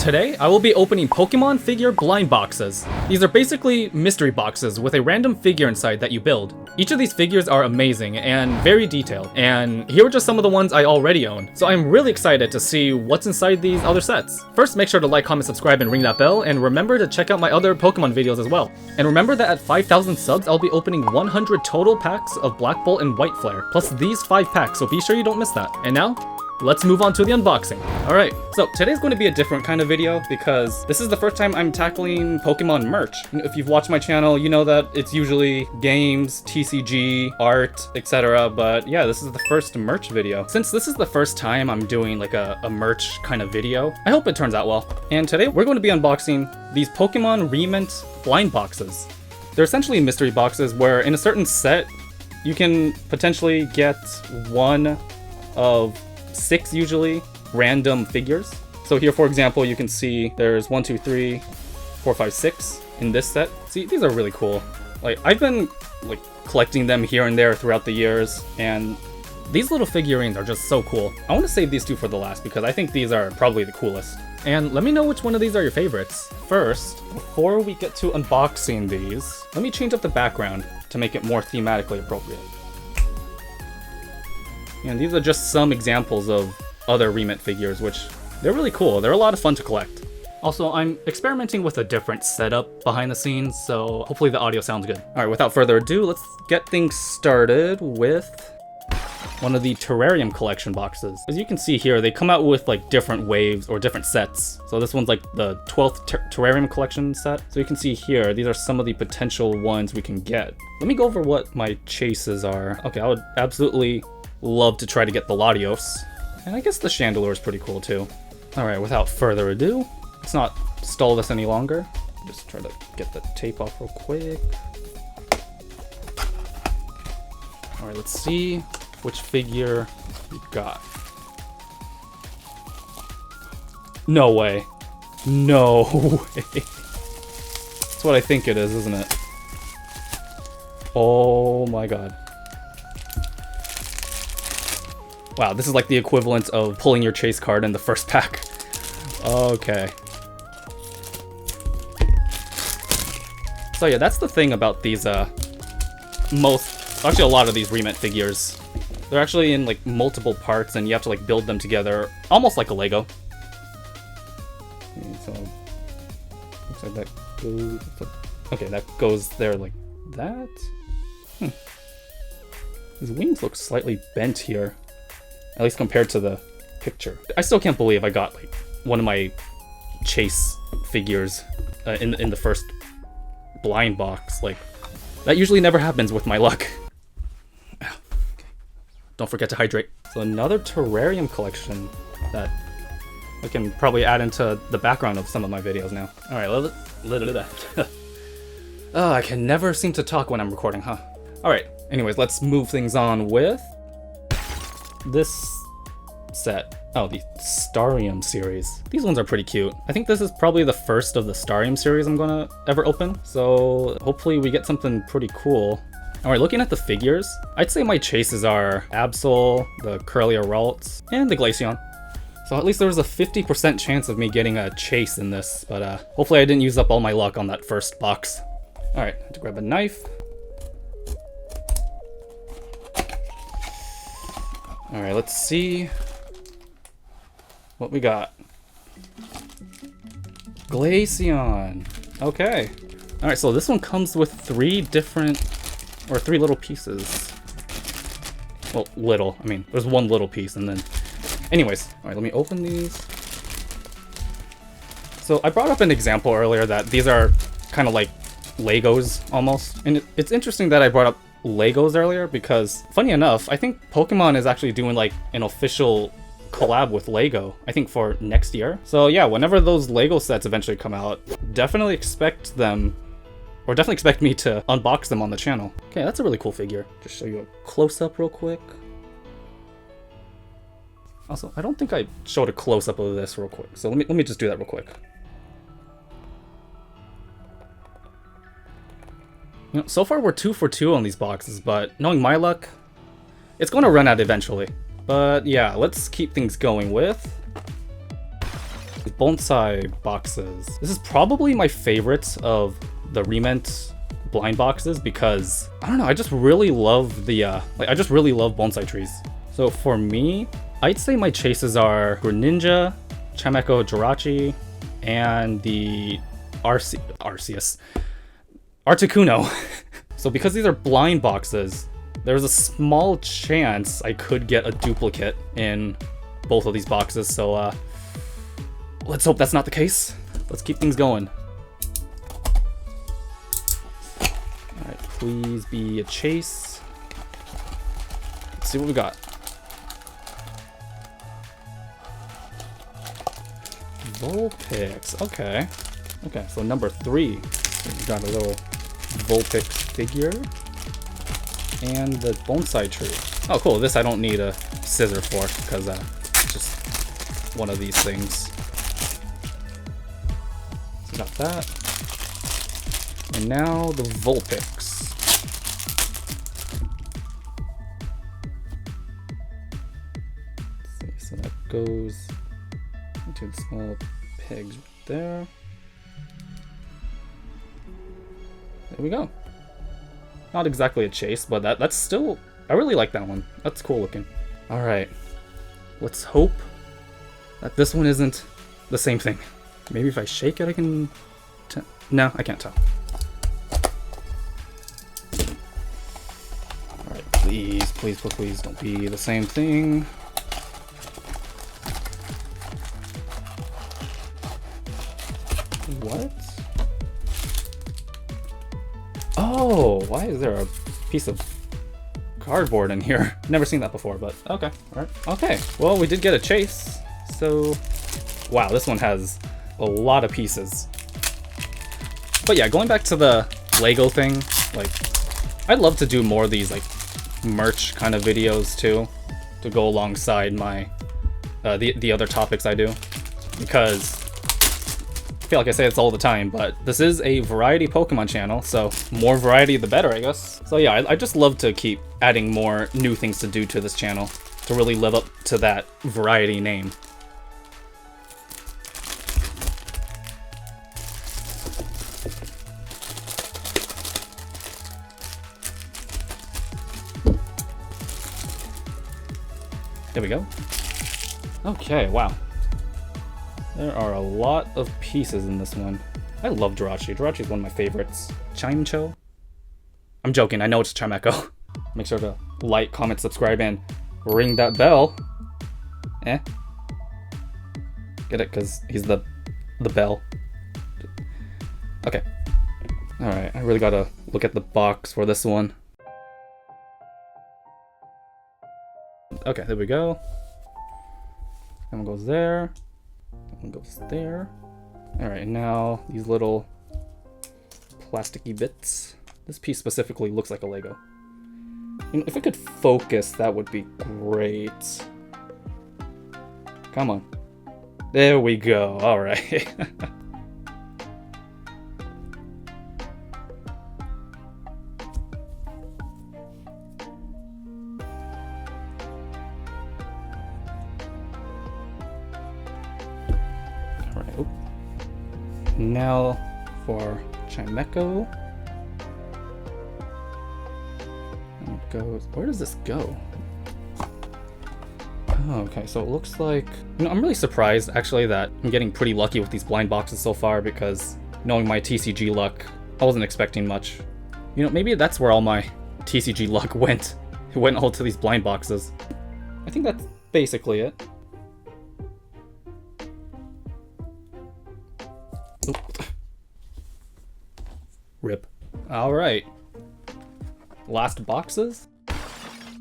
Today, I will be opening Pokemon figure blind boxes. These are basically mystery boxes with a random figure inside that you build. Each of these figures are amazing and very detailed, and here are just some of the ones I already own. So I'm really excited to see what's inside these other sets. First, make sure to like, comment, subscribe, and ring that bell, and remember to check out my other Pokemon videos as well. And remember that at 5,000 subs, I'll be opening 100 total packs of Black Bolt and White Flare, plus these 5 packs, so be sure you don't miss that. And now, let's move on to the unboxing. Alright, so today's going to be a different kind of video because this is the first time I'm tackling Pokemon merch. If you've watched my channel, you know that it's usually games, TCG, art, etc. But yeah, this is the first merch video. Since this is the first time I'm doing like a merch kind of video, I hope it turns out well. And today we're going to be unboxing these Pokemon Re-Ment blind boxes. They're essentially mystery boxes where in a certain set, you can potentially get one of 6 usually random figures. So here, for example, you can see there's 1, 2, 3, 4, 5, 6 in this set. See, these are really cool. Like, I've been like collecting them here and there throughout the years, and these little figurines are just so cool. I want to save these 2 for the last because I think these are probably the coolest. And let me know which one of these are your favorites. First, before we get to unboxing these, let me change up the background to make it more thematically appropriate. And these are just some examples of other Re-Ment figures, which they're really cool. They're a lot of fun to collect. Also, I'm experimenting with a different setup behind the scenes, so hopefully the audio sounds good. All right, without further ado, let's get things started with one of the Terrarium collection boxes. As you can see here, they come out with like different waves or different sets. So this one's like the 12th Terrarium collection set. So you can see here, these are some of the potential ones we can get. Let me go over what my chases are. Okay, I would absolutely love to try to get the Latios. And I guess the Chandelure is pretty cool too. Alright, without further ado, let's not stall this any longer. Just try to get the tape off real quick. Alright, let's see which figure we got. No way. No way. That's what I think it is, isn't it? Oh my god. Wow, this is like the equivalent of pulling your chase card in the first pack. Okay. So yeah, that's the thing about these, actually a lot of these Re-Ment figures. They're actually in like multiple parts and you have to like build them together, almost like a Lego. Okay, so, looks like that goes, okay, that goes there like that. His wings look slightly bent here. At least compared to the picture. I still can't believe I got like one of my chase figures in the first blind box. Like, that usually never happens with my luck. Okay. Don't forget to hydrate. So another Terrarium collection that I can probably add into the background of some of my videos now. All right, oh, I can never seem to talk when I'm recording, huh? All right, anyways, let's move things on with this set. Oh, the Starrium series. These ones are pretty cute. I think this is probably the first of the Starrium series I'm gonna ever open, so hopefully we get something pretty cool. Alright, looking at the figures, I'd say my chases are Absol, the Curly Ralts, and the Glaceon. So at least there was a 50% chance of me getting a chase in this, but hopefully I didn't use up all my luck on that first box. Alright, to grab a knife. Alright, let's see what we got. Glaceon. Okay. Alright, so this one comes with 3 little pieces. Well, little. I mean, there's one little piece and then... Anyways, alright, let me open these. So I brought up an example earlier that these are kind of like Legos almost. And it's interesting that I brought up Legos earlier because, funny enough, I think Pokemon is actually doing like an official collab with Lego, I think for next year. So yeah, whenever those Lego sets eventually come out, definitely expect them, or definitely expect me to unbox them on the channel. Okay, that's a really cool figure. Just show you a close-up real quick. Also, I don't think I showed a close-up of this real quick, so let me just do that real quick. You know, so far we're 2 for 2 on these boxes, but knowing my luck, it's going to run out eventually. But yeah, let's keep things going with Bonsai boxes. This is probably my favorite of the Re-Ment blind boxes because, I don't know, I just really love the, I just really love bonsai trees. So for me, I'd say my chases are Greninja, Chameko Jirachi, and the Arceus. Articuno. So because these are blind boxes, there's a small chance I could get a duplicate in both of these boxes, so let's hope that's not the case. Let's keep things going. Alright, please be a chase. Let's see what we got. Vulpix, okay. Okay, so number 3. We got a little Vulpix figure. And the bonsai tree. Oh cool, this I don't need a scissor for, because it's just one of these things. So got that. And now the Vulpix. Let's see, so that goes into the small pegs right there. There we go. Not exactly a chase, but that's still... I really like that one. That's cool looking. Alright. Let's hope that this one isn't the same thing. Maybe if I shake it I can... No, I can't tell. Alright, please, please, please, please don't be the same thing. What? Oh, why is there a piece of cardboard in here? Never seen that before, but okay. Alright. Okay. Well, we did get a chase. So, wow, this one has a lot of pieces. But yeah, going back to the Lego thing, like, I'd love to do more of these, like, merch kind of videos too, to go alongside my, the other topics I do. Because I feel like I say this all the time, but this is a variety Pokemon channel, so more variety the better, I guess. So yeah, I just love to keep adding more new things to do to this channel to really live up to that variety name. There we go. Okay, wow. There are a lot of pieces in this one. I love Jirachi. Jirachi is one of my favorites. Chimecho? I'm joking, I know it's Chameko. Make sure to like, comment, subscribe, and ring that bell. Eh? Get it? Because he's the bell. Okay. Alright, I really gotta look at the box for this one. Okay, there we go. That one goes there. That one goes there. Alright, now these little plasticky bits. This piece specifically looks like a Lego. You know, if it could focus, that would be great. Come on. There we go. Alright. Alright. Oop. Now for Chameko. Goes. Where does this go? Oh, okay, so it looks like... You know, I'm really surprised, actually, that I'm getting pretty lucky with these blind boxes so far, because knowing my TCG luck, I wasn't expecting much. You know, maybe that's where all my TCG luck went. It went all to these blind boxes. I think that's basically it. Oop. Rip. Alright. Last boxes?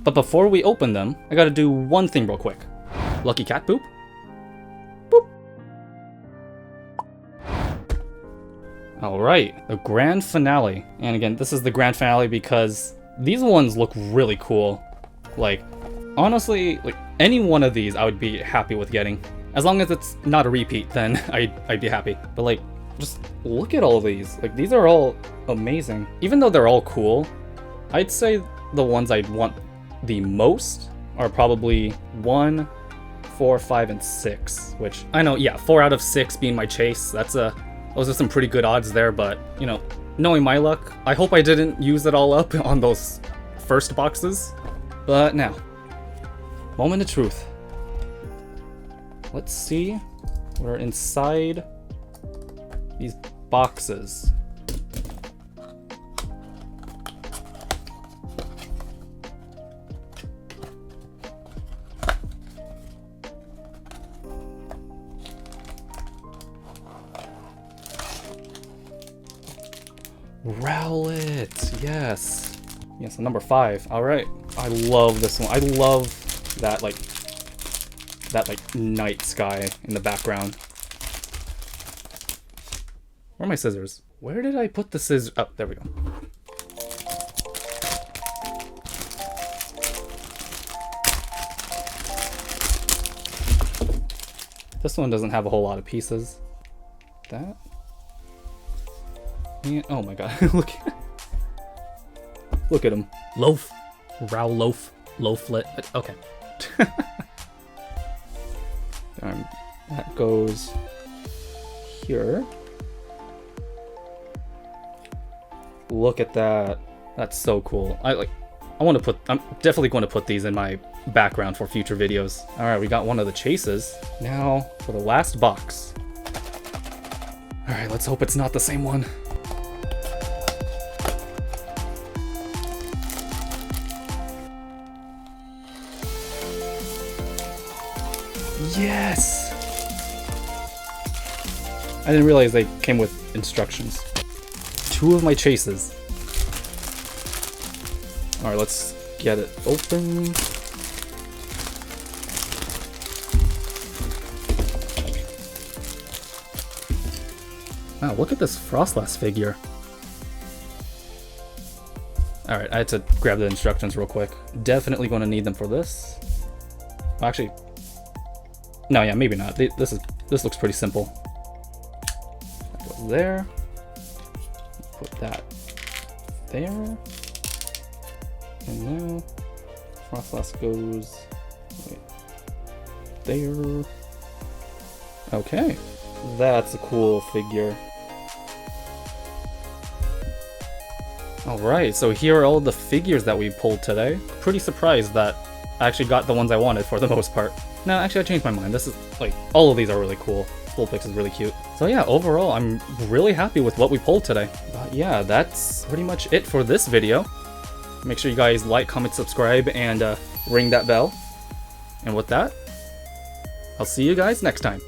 But before we open them, I gotta do one thing real quick. Lucky cat poop? Boop! Alright, the grand finale. And again, this is the grand finale because these ones look really cool. Like, honestly, like any one of these I would be happy with getting. As long as it's not a repeat, then I'd be happy. But like, just look at all these. Like, these are all amazing. Even though they're all cool, I'd say the ones I'd want the most are probably 1, 4, 5, and 6, which I know, yeah, 4 out of 6 being my chase. Those are some pretty good odds there, but, you know, knowing my luck, I hope I didn't use it all up on those first boxes. But now, moment of truth. Let's see what are inside these boxes. Rowlet, yes. Yes, number 5. All right. I love this one. I love that like night sky in the background. Where are my scissors? Where did I put the scissors? Oh, there we go. This one doesn't have a whole lot of pieces. That. Yeah, oh my god, look at him. Loaf. Rowloaf. Loaflet. Okay. That goes here. Look at that. That's so cool. I'm definitely going to put these in my background for future videos. All right, we got one of the chases. Now for the last box. All right, let's hope it's not the same one. Yes! I didn't realize they came with instructions. 2 of my chases. Alright, let's get it open. Wow, look at this Frostlass figure. Alright, I had to grab the instructions real quick. Definitely going to need them for this. Actually, no, yeah, maybe not. This looks pretty simple. That goes there. Put that there. And now Frostlass goes there. Okay, that's a cool figure. Alright, so here are all the figures that we pulled today. Pretty surprised that I actually got the ones I wanted for the most part. No, actually I changed my mind. This is, like, all of these are really cool. Vulpix is really cute. So yeah, overall, I'm really happy with what we pulled today. But yeah, that's pretty much it for this video. Make sure you guys like, comment, subscribe, and ring that bell. And with that, I'll see you guys next time.